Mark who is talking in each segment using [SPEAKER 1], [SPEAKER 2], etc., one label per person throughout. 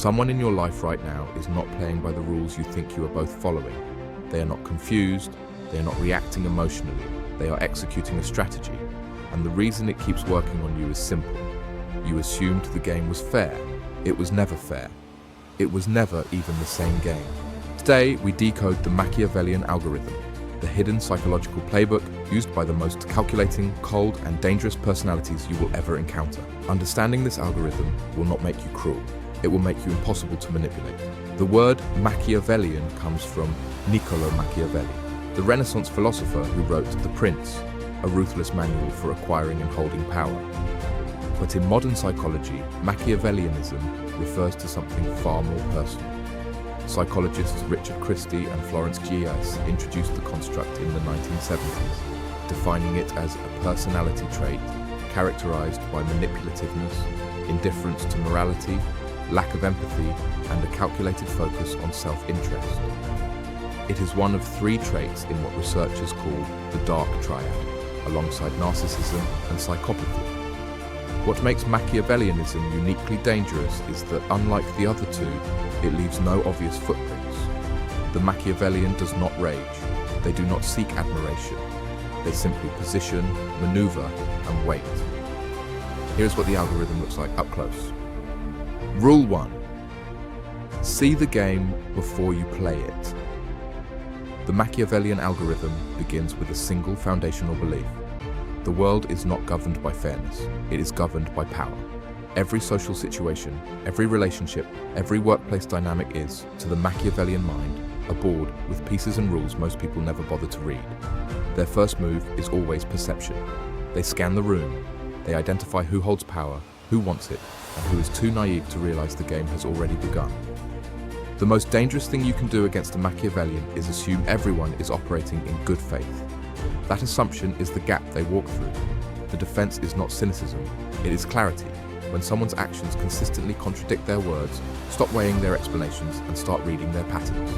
[SPEAKER 1] Someone in your life right now is not playing by the rules you think you are both following. They are not confused, they are not reacting emotionally, they are executing a strategy. And the reason it keeps working on you is simple. You assumed the game was fair. It was never fair. It was never even the same game. Today, we decode the Machiavellian Algorithm, the hidden psychological playbook used by the most calculating, cold, and dangerous personalities you will ever encounter. Understanding this algorithm will not make you cruel. It will make you impossible to manipulate. The word Machiavellian comes from Niccolo Machiavelli, the Renaissance philosopher who wrote The Prince, a ruthless manual for acquiring and holding power. But in modern psychology, Machiavellianism refers to something far more personal. Psychologists Richard Christie and Florence Gies introduced the construct in the 1970s, defining it as a personality trait characterized by manipulativeness, indifference to morality, lack of empathy, and a calculated focus on self-interest. It is one of three traits in what researchers call the dark triad, alongside narcissism and psychopathy. What makes Machiavellianism uniquely dangerous is that, unlike the other two, it leaves no obvious footprints. The Machiavellian does not rage. They do not seek admiration. They simply position, maneuver, and wait. Here's what the algorithm looks like up close. Rule 1. See the game before you play it. The Machiavellian algorithm begins with a single foundational belief. The world is not governed by fairness. It is governed by power. Every social situation, every relationship, every workplace dynamic is, to the Machiavellian mind, a board with pieces and rules most people never bother to read. Their first move is always perception. They scan the room. They identify who holds power, who wants it, and who is too naive to realize the game has already begun. The most dangerous thing you can do against a Machiavellian is assume everyone is operating in good faith. That assumption is the gap they walk through. The defense is not cynicism, it is clarity. When someone's actions consistently contradict their words, stop weighing their explanations and start reading their patterns.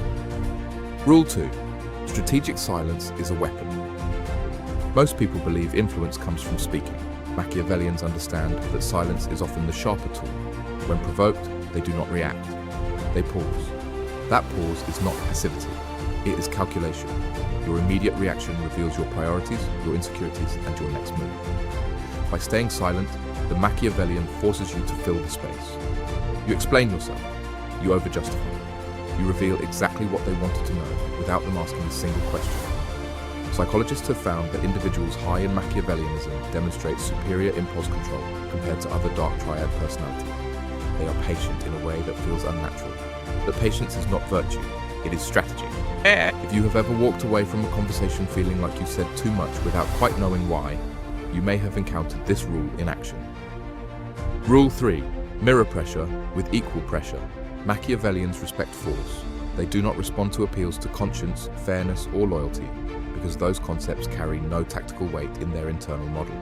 [SPEAKER 1] Rule 2. Strategic silence is a weapon. Most people believe influence comes from speaking. Machiavellians understand that silence is often the sharper tool. When provoked, they do not react. They pause. That pause is not passivity. It is calculation. Your immediate reaction reveals your priorities, your insecurities, and your next move. By staying silent, the Machiavellian forces you to fill the space. You explain yourself. You overjustify. You reveal exactly what they wanted to know without them asking a single question. Psychologists have found that individuals high in Machiavellianism demonstrate superior impulse control compared to other dark triad personalities. They are patient in a way that feels unnatural. But patience is not virtue, it is strategy. If you have ever walked away from a conversation feeling like you said too much without quite knowing why, you may have encountered this rule in action. Rule 3. Mirror pressure with equal pressure. Machiavellians respect force. They do not respond to appeals to conscience, fairness, or loyalty, because those concepts carry no tactical weight in their internal model.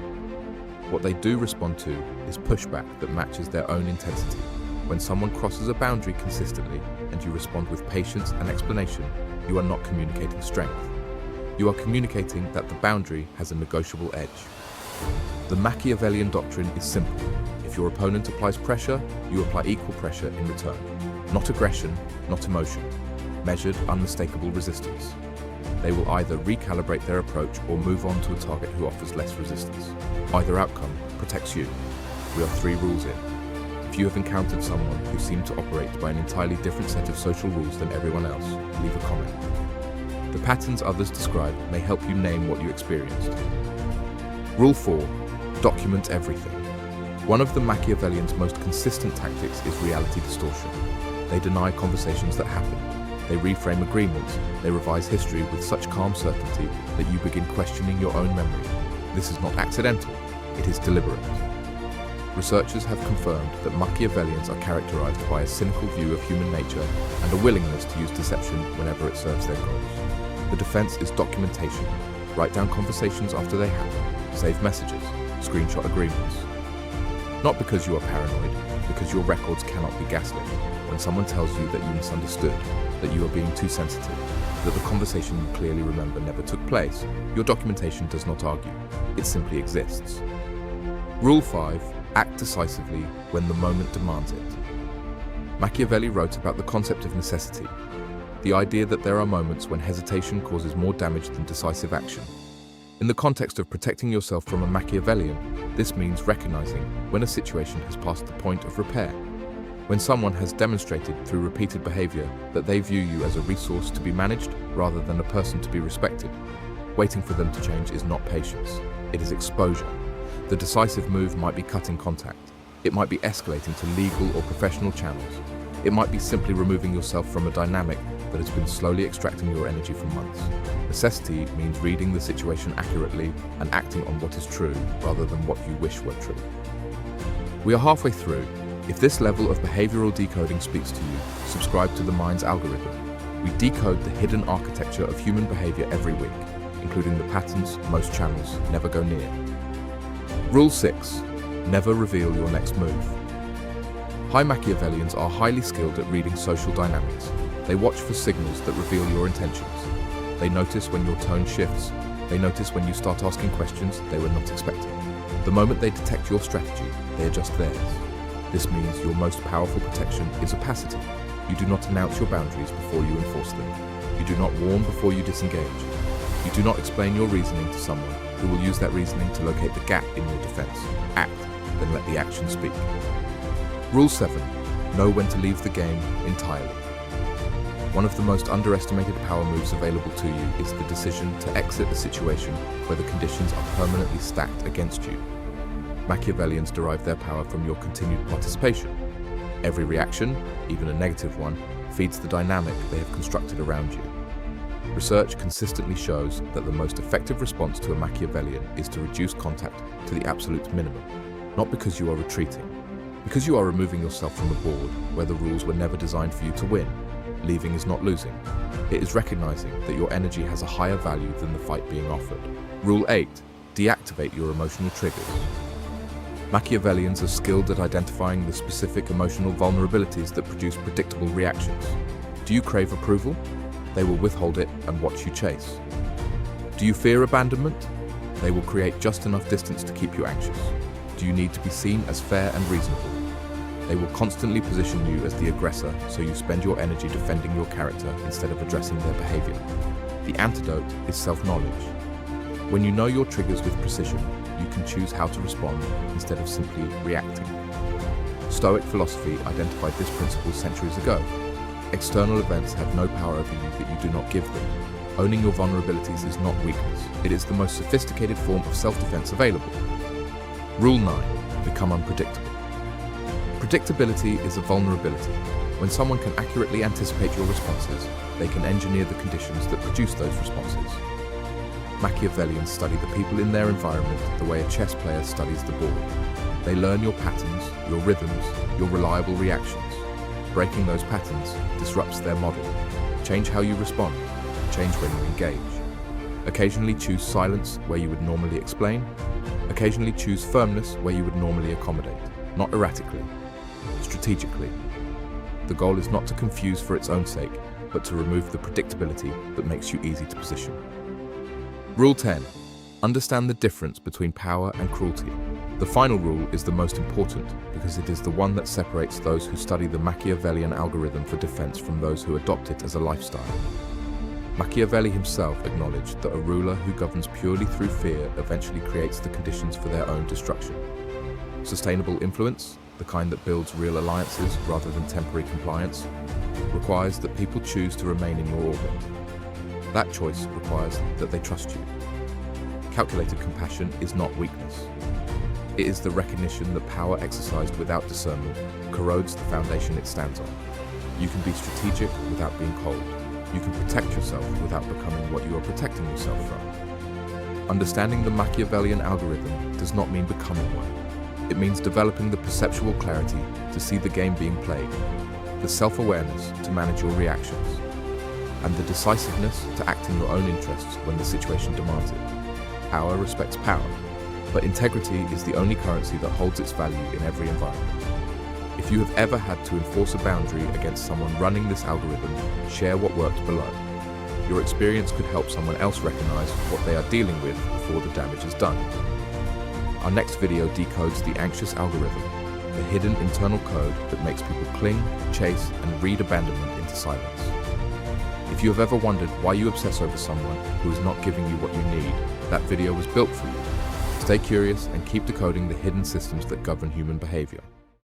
[SPEAKER 1] What they do respond to is pushback that matches their own intensity. When someone crosses a boundary consistently and you respond with patience and explanation, you are not communicating strength. You are communicating that the boundary has a negotiable edge. The Machiavellian doctrine is simple. If your opponent applies pressure, you apply equal pressure in return. Not aggression, not emotion. Measured, unmistakable resistance. They will either recalibrate their approach or move on to a target who offers less resistance. Either outcome protects you. We are 3 rules in. If you have encountered someone who seemed to operate by an entirely different set of social rules than everyone else, leave a comment. The patterns others describe may help you name what you experienced. Rule 4. Document everything. One of the Machiavellians' most consistent tactics is reality distortion. They deny conversations that happened. They reframe agreements. They revise history with such calm certainty that you begin questioning your own memory. This is not accidental. It is deliberate. Researchers have confirmed that Machiavellians are characterized by a cynical view of human nature and a willingness to use deception whenever it serves their goals. The defense is documentation. Write down conversations after they happen. Save messages. Screenshot agreements. Not because you are paranoid, because your records cannot be gaslit. When someone tells you that you misunderstood, that you are being too sensitive, that the conversation you clearly remember never took place, your documentation does not argue. It simply exists. Rule 5. Act decisively when the moment demands it. Machiavelli wrote about the concept of necessity, the idea that there are moments when hesitation causes more damage than decisive action. In the context of protecting yourself from a Machiavellian, this means recognizing when a situation has passed the point of repair. When someone has demonstrated through repeated behavior that they view you as a resource to be managed rather than a person to be respected. Waiting for them to change is not patience, it is exposure. The decisive move might be cutting contact. It might be escalating to legal or professional channels. It might be simply removing yourself from a dynamic that has been slowly extracting your energy for months. Necessity means reading the situation accurately and acting on what is true rather than what you wish were true. We are halfway through. If this level of behavioral decoding speaks to you, subscribe to the Mind's algorithm. We decode the hidden architecture of human behavior every week, including the patterns most channels never go near. Rule 6. Never reveal your next move. High Machiavellians are highly skilled at reading social dynamics. They watch for signals that reveal your intentions. They notice when your tone shifts. They notice when you start asking questions they were not expecting. The moment they detect your strategy, they adjust theirs. This means your most powerful protection is opacity. You do not announce your boundaries before you enforce them. You do not warn before you disengage. You do not explain your reasoning to someone who will use that reasoning to locate the gap in your defense. Act, then let the action speak. Rule 7. Know when to leave the game entirely. One of the most underestimated power moves available to you is the decision to exit a situation where the conditions are permanently stacked against you. Machiavellians derive their power from your continued participation. Every reaction, even a negative one, feeds the dynamic they have constructed around you. Research consistently shows that the most effective response to a Machiavellian is to reduce contact to the absolute minimum, not because you are retreating, because you are removing yourself from a board where the rules were never designed for you to win. Leaving is not losing. It is recognizing that your energy has a higher value than the fight being offered. Rule 8. Deactivate your emotional triggers. Machiavellians are skilled at identifying the specific emotional vulnerabilities that produce predictable reactions. Do you crave approval? They will withhold it and watch you chase. Do you fear abandonment? They will create just enough distance to keep you anxious. Do you need to be seen as fair and reasonable? They will constantly position you as the aggressor, so you spend your energy defending your character instead of addressing their behavior. The antidote is self-knowledge. When you know your triggers with precision, you can choose how to respond instead of simply reacting. Stoic philosophy identified this principle centuries ago. External events have no power over you that you do not give them. Owning your vulnerabilities is not weakness. It is the most sophisticated form of self-defense available. Rule 9. Become unpredictable. Predictability is a vulnerability. When someone can accurately anticipate your responses, they can engineer the conditions that produce those responses. Machiavellians study the people in their environment the way a chess player studies the board. They learn your patterns, your rhythms, your reliable reactions. Breaking those patterns disrupts their model. Change how you respond. Change when you engage. Occasionally choose silence where you would normally explain. Occasionally choose firmness where you would normally accommodate. Not erratically, strategically. The goal is not to confuse for its own sake, but to remove the predictability that makes you easy to position. Rule 10. Understand the difference between power and cruelty. The final rule is the most important because it is the one that separates those who study the Machiavellian algorithm for defense from those who adopt it as a lifestyle. Machiavelli himself acknowledged that a ruler who governs purely through fear eventually creates the conditions for their own destruction. Sustainable influence, the kind that builds real alliances rather than temporary compliance, requires that people choose to remain in your orbit. That choice requires that they trust you. Calculated compassion is not weakness. It is the recognition that power exercised without discernment corrodes the foundation it stands on. You can be strategic without being cold. You can protect yourself without becoming what you are protecting yourself from. Understanding the Machiavellian algorithm does not mean becoming one. It means developing the perceptual clarity to see the game being played, the self-awareness to manage your reactions, and the decisiveness to act in your own interests when the situation demands it. Power respects power, but integrity is the only currency that holds its value in every environment. If you have ever had to enforce a boundary against someone running this algorithm, share what worked below. Your experience could help someone else recognize what they are dealing with before the damage is done. Our next video decodes the anxious algorithm. the hidden internal code that makes people cling, chase, and read abandonment into silence. If you have ever wondered why you obsess over someone who is not giving you what you need, that video was built for you. Stay curious and keep decoding the hidden systems that govern human behavior.